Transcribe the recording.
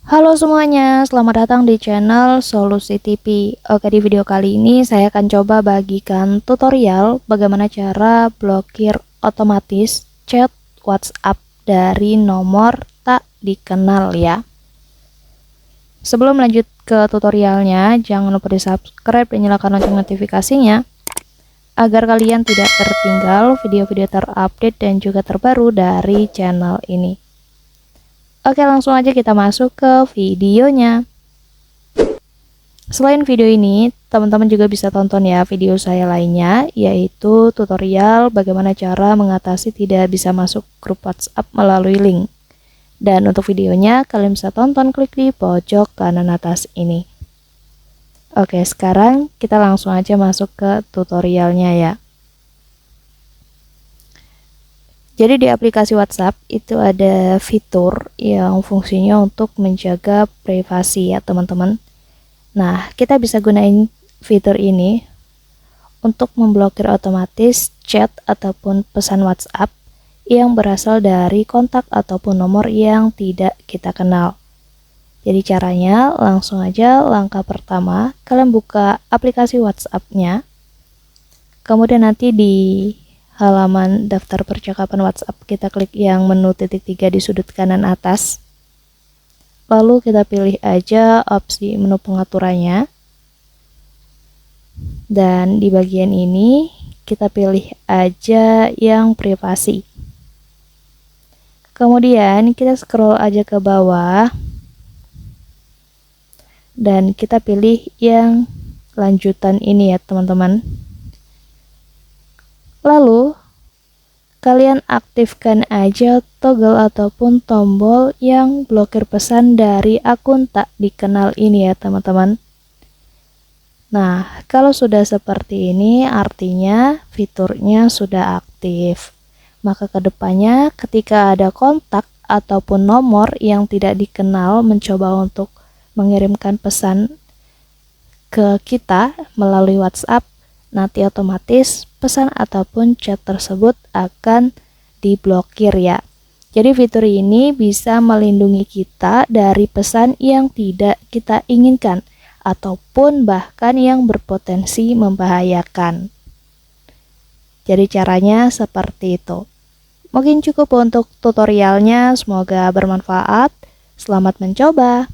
Halo semuanya, selamat datang di channel Solusi TV. Oke, di video kali ini saya akan coba bagikan tutorial bagaimana cara blokir otomatis chat WhatsApp dari nomor tak dikenal ya. Sebelum lanjut ke tutorialnya, jangan lupa di subscribe dan nyalakan lonceng notifikasinya agar kalian tidak tertinggal video-video terupdate dan juga terbaru dari channel ini. Oke, langsung aja kita masuk ke videonya. Selain video ini, teman-teman juga bisa tonton ya video saya lainnya, yaitu tutorial bagaimana cara mengatasi tidak bisa masuk grup WhatsApp melalui link. Dan untuk videonya, kalian bisa tonton klik di pojok kanan atas ini. Oke, sekarang kita langsung aja masuk ke tutorialnya ya. Jadi di aplikasi WhatsApp itu ada fitur yang fungsinya untuk menjaga privasi ya teman-teman. Nah, kita bisa gunain fitur ini untuk memblokir otomatis chat ataupun pesan WhatsApp yang berasal dari kontak ataupun nomor yang tidak kita kenal. Jadi caranya langsung aja langkah pertama, kalian buka aplikasi WhatsApp-nya. Kemudian nanti di halaman daftar percakapan WhatsApp kita klik yang menu titik 3 di sudut kanan atas. Lalu kita pilih aja opsi menu pengaturannya. Dan di bagian ini kita pilih aja yang privasi. Kemudian kita scroll aja ke bawah. Dan kita pilih yang lanjutan ini ya teman-teman. Lalu, kalian aktifkan aja toggle ataupun tombol yang blokir pesan dari akun tak dikenal ini ya teman-teman. Nah, kalau sudah seperti ini artinya fiturnya sudah aktif. Maka kedepannya ketika ada kontak ataupun nomor yang tidak dikenal mencoba untuk mengirimkan pesan ke kita melalui WhatsApp, nanti otomatis pesan ataupun chat tersebut akan diblokir ya. Jadi fitur ini bisa melindungi kita dari pesan yang tidak kita inginkan ataupun bahkan yang berpotensi membahayakan. Jadi caranya seperti itu. Mungkin cukup untuk tutorialnya, semoga bermanfaat. Selamat mencoba.